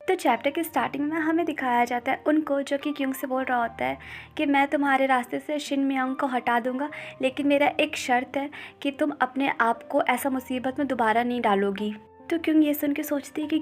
तो चैप्टर की स्टार्टिंग में हमें दिखाया जाता है उनको, जो कि क्योंग से बोल रहा होता है कि मैं तुम्हारे रास्ते से शिन मियांग को हटा दूंगा, लेकिन मेरा एक शर्त है कि तुम अपने आप को ऐसा मुसीबत में दोबारा नहीं डालोगी। तो क्योंग ये सुन के सोचती है कि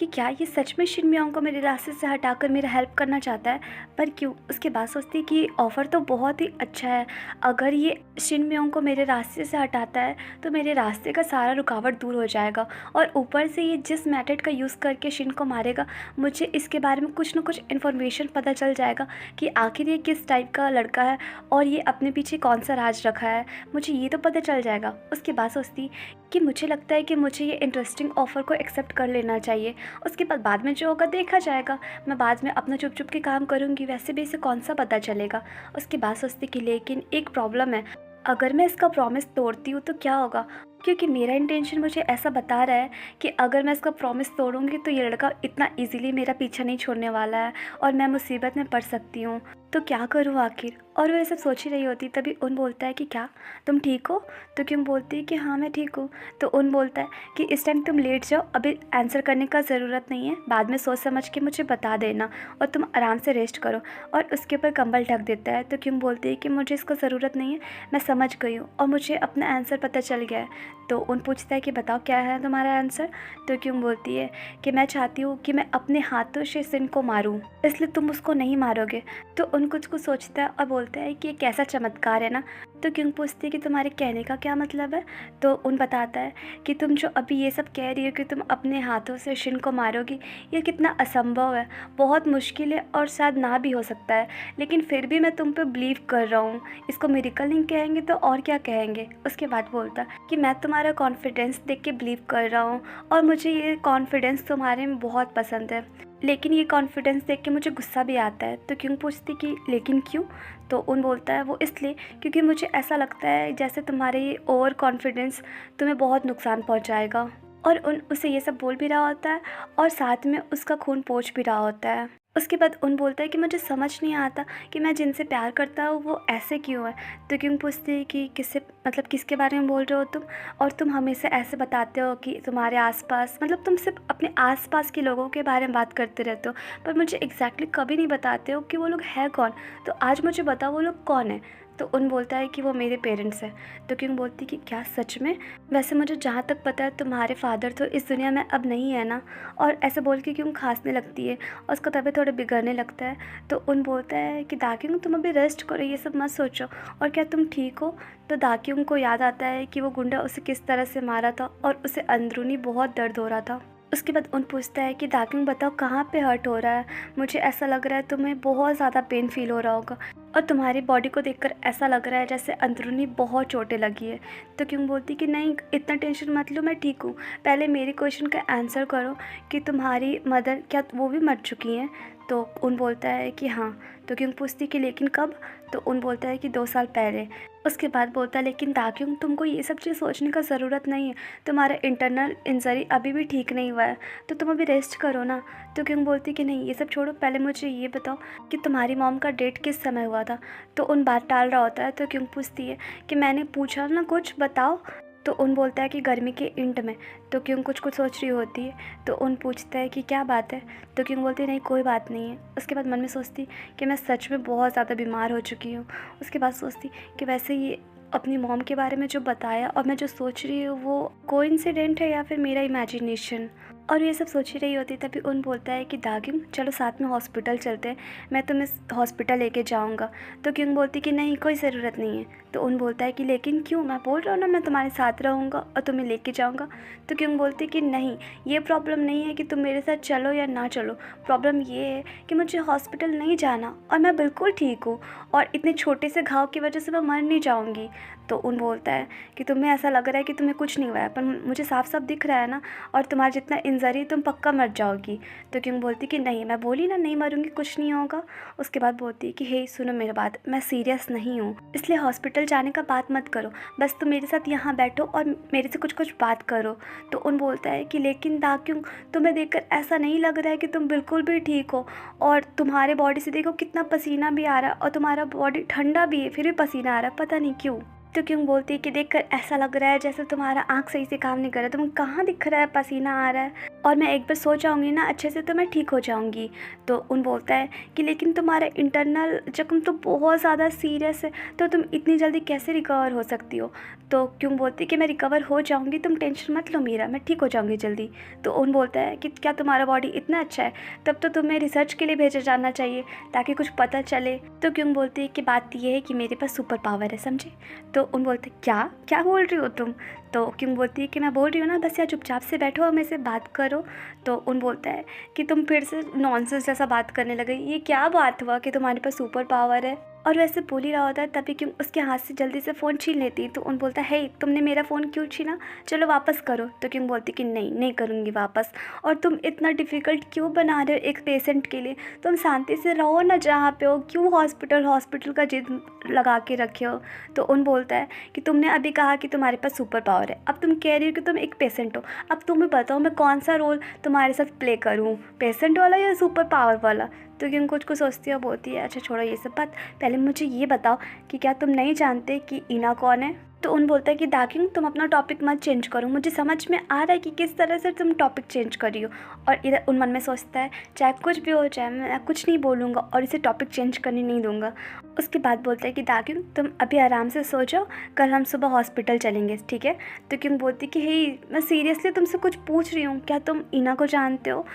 क्या ये सच में शिन मियांग को मेरे रास्ते से हटाकर मेरा हेल्प करना चाहता है, पर क्यों। उसके बाद सोचती है कि ऑफ़र तो बहुत ही अच्छा है, अगर ये शिन मियांग को मेरे रास्ते से हटाता है तो मेरे रास्ते का सारा रुकावट दूर हो जाएगा, और ऊपर से ये जिस मेथड का यूज़ करके शिन को मारेगा, मुझे इसके बारे में कुछ ना कुछ इन्फॉर्मेशन पता चल जाएगा कि आखिर ये किस टाइप का लड़का है और ये अपने पीछे कौन सा राज रखा है, मुझे ये तो पता चल जाएगा। उसके बाद सोचती कि मुझे लगता है कि मुझे ये इंटरेस्टिंग ऑफ़र को एक्सेप्ट कर लेना चाहिए। उसके बाद में जो होगा देखा जाएगा, मैं बाद में अपना चुप चुप के काम करूँगी, वैसे भी इसे कौन सा पता चलेगा। उसके बाद सोचती कि लेकिन एक प्रॉब्लम है, अगर मैं इसका प्रॉमिस तोड़ती हूँ तो क्या होगा, क्योंकि मेरा इंटेंशन मुझे ऐसा बता रहा है कि अगर मैं इसका प्रॉमिस तोड़ूंगी तो ये लड़का इतना इजीली मेरा पीछा नहीं छोड़ने वाला है और मैं मुसीबत में पड़ सकती हूँ। तो क्या करूँ आखिर। और वो ये सब सोच ही रही होती, तभी उन बोलता है कि क्या तुम ठीक हो। तो क्यों बोलती है कि हाँ मैं ठीक हूँ। तो उन बोलता है कि इस टाइम तुम लेट जाओ, अभी आंसर करने का ज़रूरत नहीं है, बाद में सोच समझ के मुझे बता देना और तुम आराम से रेस्ट करो। और उसके ऊपर कंबल ढक देता है। तो क्यों बोलती है कि मुझे इसका ज़रूरत नहीं है, मैं समझ गई हूँ और मुझे अपना आंसर पता चल गया है। तो उन पूछता है कि बताओ क्या है तुम्हारा आंसर। तो क्यों बोलती है कि मैं चाहती हूँ कि मैं अपने हाथों से सिन को मारूँ, इसलिए तुम उसको नहीं मारोगे। तो उन कुछ सोचता है और बोलता है कि ये कैसा चमत्कार है ना। तो क्यों पूछती है कि तुम्हारे कहने का क्या मतलब है। तो उन बताता है कि तुम जो अभी ये सब कह रही हो कि तुम अपने हाथों से शिन को मारोगी, ये कितना असंभव है, बहुत मुश्किल है और शायद ना भी हो सकता है, लेकिन फिर भी मैं तुम पे बिलीव कर रहा हूँ। इसको मिरेकल नहीं कहेंगे तो और क्या कहेंगे। उसके बाद बोलता कि मैं तुम्हारा कॉन्फिडेंस देख के बिलीव कर रहा हूँ और मुझे ये कॉन्फिडेंस तुम्हारे में बहुत पसंद है, लेकिन ये कॉन्फिडेंस देख के मुझे गुस्सा भी आता है। तो क्यों पूछती कि लेकिन क्यों। तो उन बोलता है वो इसलिए क्योंकि मुझे ऐसा लगता है जैसे तुम्हारे ये ओवर कॉन्फिडेंस तुम्हें बहुत नुकसान पहुंचाएगा। और उन उसे ये सब बोल भी रहा होता है और साथ में उसका खून पोंछ भी रहा होता है। उसके बाद उन बोलता है कि मुझे समझ नहीं आता कि मैं जिनसे प्यार करता हूँ वो ऐसे क्यों है। तो क्यों पूछती है कि किससे, मतलब किसके बारे में बोल रहे हो तुम, और तुम हमेशा ऐसे बताते हो कि तुम्हारे आसपास, मतलब तुम सिर्फ अपने आसपास के लोगों के बारे में बात करते रहते हो, पर मुझे एग्जैक्टली कभी नहीं बताते हो कि वो लोग हैं कौन। तो आज मुझे बताओ वो लोग कौन है। तो उन बोलता है कि वो मेरे पेरेंट्स हैं। तो क्यों बोलती कि क्या सच में। वैसे मुझे जहाँ तक पता है तुम्हारे फादर तो इस दुनिया में अब नहीं है ना। और ऐसे बोल के क्यों खांसने लगती है और उसका तबीयत थोड़ा बिगड़ने लगता है। तो उन बोलता है कि दाक्युंग तुम अभी रेस्ट करो, ये सब मत सोचो, और क्या तुम ठीक हो। तो दाक्युंग को याद आता है कि वो गुंडा उसे किस तरह से मारा था और उसे अंदरूनी बहुत दर्द हो रहा था। उसके बाद उन पूछता है कि दाक्युंग बताओ कहाँ पे हर्ट हो रहा है, मुझे ऐसा लग रहा है तुम्हें बहुत ज़्यादा पेन फील हो रहा होगा और तुम्हारी बॉडी को देखकर ऐसा लग रहा है जैसे अंदरूनी बहुत चोटें लगी है। तो क्यों बोलती कि नहीं इतना टेंशन मत लो, मैं ठीक हूँ, पहले मेरे क्वेश्चन का आंसर करो कि तुम्हारी मदर क्या वो भी मर चुकी हैं। तो उन बोलता है कि हाँ। तो क्यों पूछती कि लेकिन कब। तो उन बोलता है कि 2 साल पहले। उसके बाद बोलता है लेकिन दाक्युंग तुमको ये सब चीज़ सोचने का ज़रूरत नहीं है, तुम्हारा इंटरनल इंजरी अभी भी ठीक नहीं हुआ है, तो तुम अभी रेस्ट करो ना। तो क्यों बोलती कि नहीं ये सब छोड़ो, पहले मुझे ये बताओ कि तुम्हारी मॉम का डेट किस समय हुआ था। तो उन बात टाल रहा होता है। तो क्यों पूछती है कि मैंने पूछा ना कुछ बताओ। तो उन बोलता है कि गर्मी के एंड में। तो क्यों कुछ कुछ सोच रही होती है। तो उन पूछता है कि क्या बात है। तो क्यों बोलती है नहीं कोई बात नहीं है। उसके बाद मन में सोचती कि मैं सच में बहुत ज़्यादा बीमार हो चुकी हूँ। उसके बाद सोचती कि वैसे ये अपनी मॉम के बारे में जो बताया और मैं जो सोच रही हूँ वो कोइंसिडेंट है या फिर मेरा इमेजिनेशन। और ये सब सोच ही रही होती तभी उन बोलता है कि दागिम चलो साथ में हॉस्पिटल चलते हैं, मैं तुम्हें हॉस्पिटल लेके जाऊंगा। तो क्यों बोलती कि नहीं कोई ज़रूरत नहीं है। तो उन बोलता है कि लेकिन क्यों, मैं बोल रहा हूँ ना मैं तुम्हारे साथ रहूँगा और तुम्हें लेके जाऊँगा। तो क्यों बोलती कि नहीं ये प्रॉब्लम नहीं है कि तुम मेरे साथ चलो या ना चलो, प्रॉब्लम ये है कि मुझे हॉस्पिटल नहीं जाना और मैं बिल्कुल ठीक हूँ और इतने छोटे से घाव की वजह से मैं मर नहीं जाऊँगी। तो उन बोलता है कि तुम्हें ऐसा लग रहा है कि तुम्हें कुछ नहीं हुआ है, पर मुझे साफ साफ दिख रहा है ना, और तुम्हारा जितना इंजरी तुम पक्का मर जाओगी। तो क्यों बोलती कि नहीं मैं बोली ना नहीं मरूंगी, कुछ नहीं होगा। उसके बाद बोलती कि हे सुनो मेरी बात, मैं सीरियस नहीं हूँ, इसलिए हॉस्पिटल जाने का बात मत करो, बस तुम मेरे साथ यहाँ बैठो और मेरे से कुछ कुछ बात करो। तो उन बोलता है कि लेकिन दाक्युंग तुम्हें देखकर ऐसा नहीं लग रहा है कि तुम बिल्कुल भी ठीक हो, और तुम्हारे बॉडी से देखो कितना पसीना भी आ रहा है और तुम्हारा बॉडी ठंडा भी है फिर भी पसीना आ रहा है, पता नहीं क्यों। तो क्यों बोलती है कि देखकर ऐसा लग रहा है जैसे तुम्हारा आँख सही से काम नहीं कर रहा, तुम्हें कहाँ दिख रहा है पसीना आ रहा है, और मैं एक बार सो जाऊँगी ना अच्छे से तो मैं ठीक हो जाऊँगी। तो उन बोलता है कि लेकिन तुम्हारा इंटरनल जख्म तो बहुत ज़्यादा सीरियस है, तो तुम इतनी जल्दी कैसे रिकवर हो सकती हो। तो क्यों बोलती है कि मैं रिकवर हो जाऊँगी, तुम टेंशन मत लो मीरा, मैं ठीक हो जाऊँगी जल्दी। तो उन बोलता है कि क्या तुम्हारा बॉडी इतना अच्छा है, तब तो तुम्हें रिसर्च के लिए भेजा जाना चाहिए ताकि कुछ पता चले। तो क्यों बोलती है कि बात ये है कि मेरे पास सुपर पावर है, समझे। तो उन बोलते क्या क्या बोल रही हो तुम। तो क्यों बोलती है कि मैं बोल रही हूँ ना, बस यार चुपचाप से बैठो और मेरे से बात करो। तो उन बोलता है कि तुम फिर से नॉनसेंस जैसा बात करने लगे, ये क्या बात हुआ कि तुम्हारे पास सुपर पावर है। और वैसे बोल ही रहा होता है तभी क्यों उसके हाथ से जल्दी से फ़ोन छीन लेती है। तो उन बोलता है तुमने मेरा फ़ोन क्यों छीना, चलो वापस करो। तो क्यों बोलती कि नहीं नहीं करूँगी वापस, और तुम इतना डिफ़िकल्ट क्यों बना रहे हो एक पेशेंट के लिए, तुम शांति से रहो ना जहाँ पे हो, क्यों हॉस्पिटल हॉस्पिटल का जिद लगा के रखे हो। तो उन बोलता है कि तुमने अभी कहा कि तुम्हारे पास सुपर पावर है, अब तुम कह रही हो कि तुम एक पेशेंट हो, अब तुम्हें बताओ मैं कौन सा रोल तुम्हारे साथ प्ले करूँ, पेशेंट वाला या सुपर पावर वाला। तो क्यों कुछ कुछ सोचती है, बोलती है अच्छा छोड़ो ये सब बात, पहले मुझे ये बताओ कि क्या तुम नहीं जानते कि ईना कौन है। तो उन बोलता है कि दाकिंग तुम अपना टॉपिक मत चेंज करो, मुझे समझ में आ रहा है कि किस तरह से तुम टॉपिक चेंज कर रही हो। और इधर उन मन में सोचता है चाहे कुछ भी हो जाए मैं कुछ नहीं बोलूँगा और इसे टॉपिक चेंज करने नहीं दूंगा। उसके बाद बोलता है कि दाकिंग तुम अभी आराम से सो जाओ, कल हम सुबह हॉस्पिटल चलेंगे, ठीक है। तो क्यों बोलती कि हे मैं सीरियसली तुमसे कुछ पूछ रही हूँ, क्या तुम ईना को जानते हो,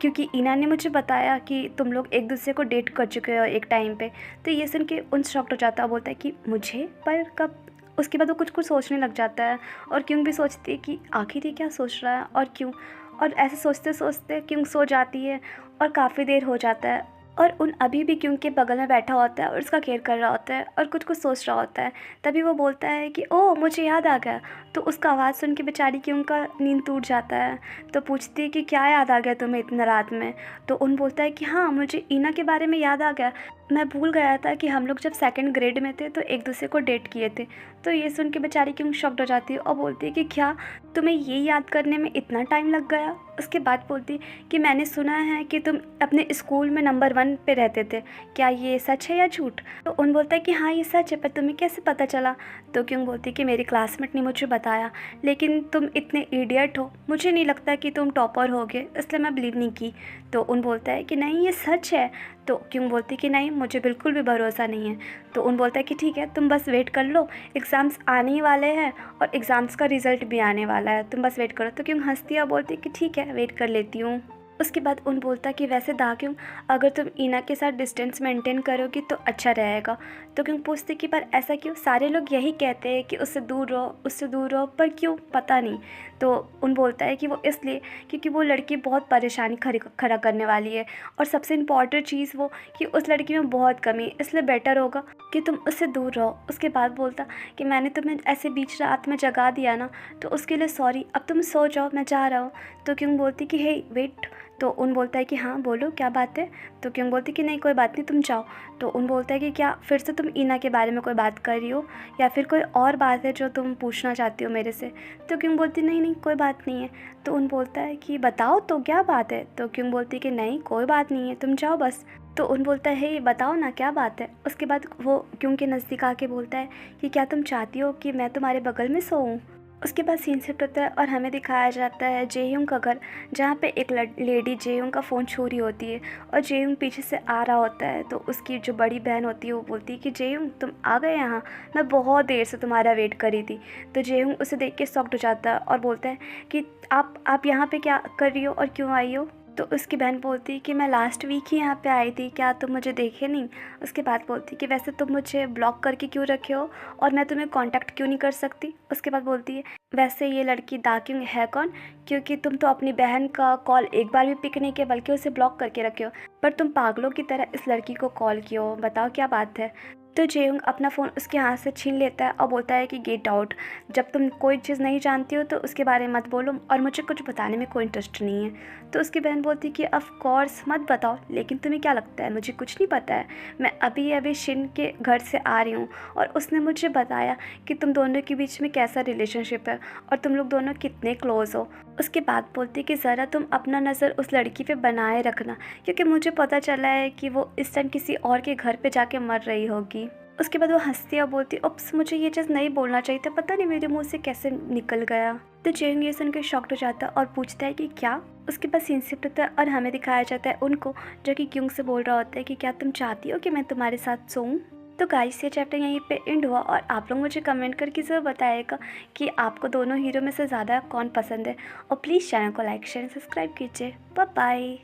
क्योंकि ईना ने मुझे बताया कि तुम लोग एक दूसरे को डेट कर चुके हो एक टाइम पे। तो ये सुन के उन शॉक्ट हो जाता है, बोलता है कि मुझे, पर कब। उसके बाद वो कुछ कुछ सोचने लग जाता है और क्यों भी सोचती है कि आखिर ये क्या सोच रहा है और क्यों। और ऐसे सोचते सोचते क्यों सो जाती है और काफ़ी देर हो जाता है। और उन अभी भी क्यों के बगल में बैठा होता है और उसका केयर कर रहा होता है और कुछ कुछ सोच रहा होता है। तभी वो बोलता है कि ओह मुझे याद आ गया। तो उसका आवाज़ सुन के बेचारी क्यों का नींद टूट जाता है। तो पूछती है कि क्या याद आ गया तुम्हें इतना रात में। तो उन बोलता है कि हाँ मुझे ईना के बारे में याद आ गया, मैं भूल गया था कि हम लोग जब सेकंड ग्रेड में थे तो एक दूसरे को डेट किए थे। तो ये सुन के बेचारी क्यों शॉक्ड हो जाती है और बोलती है कि क्या तुम्हें ये याद करने में इतना टाइम लग गया। उसके बाद बोलती कि मैंने सुना है कि तुम अपने स्कूल में नंबर 1 पे रहते थे, क्या ये सच है या झूठ। तो उन बोलता है कि हाँ ये सच है, पर तुम्हें कैसे पता चला। तो क्यों बोलती कि मेरी क्लासमेट ने मुझे बताया, लेकिन तुम इतने इडियट हो, मुझे नहीं लगता कि तुम टॉपर होगे, इसलिए मैं बिलीव नहीं की। तो उन बोलता है कि नहीं ये सच है। तो क्यों बोलती कि नहीं मुझे बिल्कुल भी भरोसा नहीं है। तो उन बोलता है कि ठीक है तुम बस वेट कर लो, एग्ज़ाम्स आने ही वाले हैं और एग्ज़ाम्स का रिज़ल्ट भी आने वाला है, तुम बस वेट करो। तो क्यों हंसती है और बोलती कि ठीक है वेट कर लेती हूँ। उसके बाद उन बोलता कि वैसे दाक्यों अगर तुम ईना के साथ डिस्टेंस मेंटेन करोगी तो अच्छा रहेगा। तो क्यों पूछती कि पर ऐसा क्यों, सारे लोग यही कहते हैं कि उससे दूर रहो उससे दूर रहो, पर क्यों पता नहीं। तो उन बोलता है कि वो इसलिए क्योंकि वो लड़की बहुत परेशानी खड़ा करने वाली है, और सबसे इम्पॉर्टेंट चीज़ वो कि उस लड़की में बहुत कमी है, इसलिए बेटर होगा कि तुम उससे दूर रहो। उसके बाद बोलता कि मैंने तुम्हें ऐसे बीच रात में जगा दिया ना, तो उसके लिए सॉरी, अब तुम सो जाओ मैं जा रहा हूँ। तो क्यों बोलती कि हे वेट। तो उन बोलता है कि हाँ बोलो क्या बात है। तो क्यों बोलती कि नहीं कोई बात नहीं तुम जाओ। तो उन बोलता है कि क्या फिर से तुम ईना के बारे में कोई बात कर रही हो या फिर कोई और बात है जो तुम पूछना चाहती हो मेरे से। तो क्यों बोलती नहीं नहीं कोई बात नहीं है। तो उन बोलता है कि बताओ तो क्या बात है। तो क्यों बोलती कि नहीं कोई बात नहीं है तुम जाओ बस। तो उन बोलता है ये बताओ ना क्या बात है। उसके बाद वो क्यों के नज़दीक आके बोलता है कि क्या तुम चाहती हो कि मैं तुम्हारे बगल में सोऊं। उसके बाद सीन शिफ्ट होता है और हमें दिखाया जाता है जेह्यूंग का घर, जहाँ पे एक लेडी जेह्यूंग का फ़ोन चोरी होती है और जेह्यूंग पीछे से आ रहा होता है। तो उसकी जो बड़ी बहन होती है वो बोलती है कि जेह्यूंग तुम आ गए यहाँ, मैं बहुत देर से तुम्हारा वेट करी थी। तो जेह्यूंग उसे देख के शॉक्ड हो जाता है और बोलता है कि आप यहाँ पे क्या कर रही हो और क्यों आई हो। तो उसकी बहन बोलती कि मैं लास्ट वीक ही यहाँ पे आई थी, क्या तुम मुझे देखे नहीं। उसके बाद बोलती कि वैसे तुम मुझे ब्लॉक करके क्यों रखे हो और मैं तुम्हें कांटेक्ट क्यों नहीं कर सकती। उसके बाद बोलती है वैसे ये लड़की दाक्यूंग है कौन, क्योंकि तुम तो अपनी बहन का कॉल एक बार भी पिक नहीं किया बल्कि उसे ब्लॉक करके रखे हो, पर तुम पागलों की तरह इस लड़की को कॉल किए हो, बताओ क्या बात है। तो जेह्यूंग अपना फ़ोन उसके हाथ से छीन लेता है और बोलता है कि गेट आउट, जब तुम कोई चीज़ नहीं जानती हो तो उसके बारे में मत बोलो और मुझे कुछ बताने में कोई इंटरेस्ट नहीं है। तो उसकी बहन बोलती कि ऑफ कोर्स मत बताओ, लेकिन तुम्हें क्या लगता है मुझे कुछ नहीं पता है, मैं अभी अभी शिन के घर से आ रही हूँ और उसने मुझे बताया कि तुम दोनों के बीच में कैसा रिलेशनशिप है और तुम लोग दोनों कितने क्लोज़ हो। उसके बाद बोलती कि ज़रा तुम अपना नज़र उस लड़की पे बनाए रखना, क्योंकि मुझे पता चला है कि वो इस टाइम किसी और के घर पे जाके मर रही होगी। उसके बाद वो हँसती है और बोलती है, उप्स मुझे ये चीज़ नहीं बोलना चाहिए था, पता नहीं मेरे मुँह से कैसे निकल गया। तो जेयोंग ये सुन के शॉक्ड हो जाता है और पूछता है कि क्या। उसके बाद सीन शिफ्ट होता है और हमें दिखाया जाता है उनको, जो कि क्योंग से बोल रहा होता है कि क्या तुम चाहती हो कि मैं तुम्हारे साथ सोऊं। तो गाइस ये चैप्टर यहीं पे एंड हुआ और आप लोग मुझे कमेंट करके ज़रूर बताइएगा कि आपको दोनों हीरो में से ज़्यादा कौन पसंद है, और प्लीज़ चैनल को लाइक शेयर सब्सक्राइब कीजिए। Bye bye.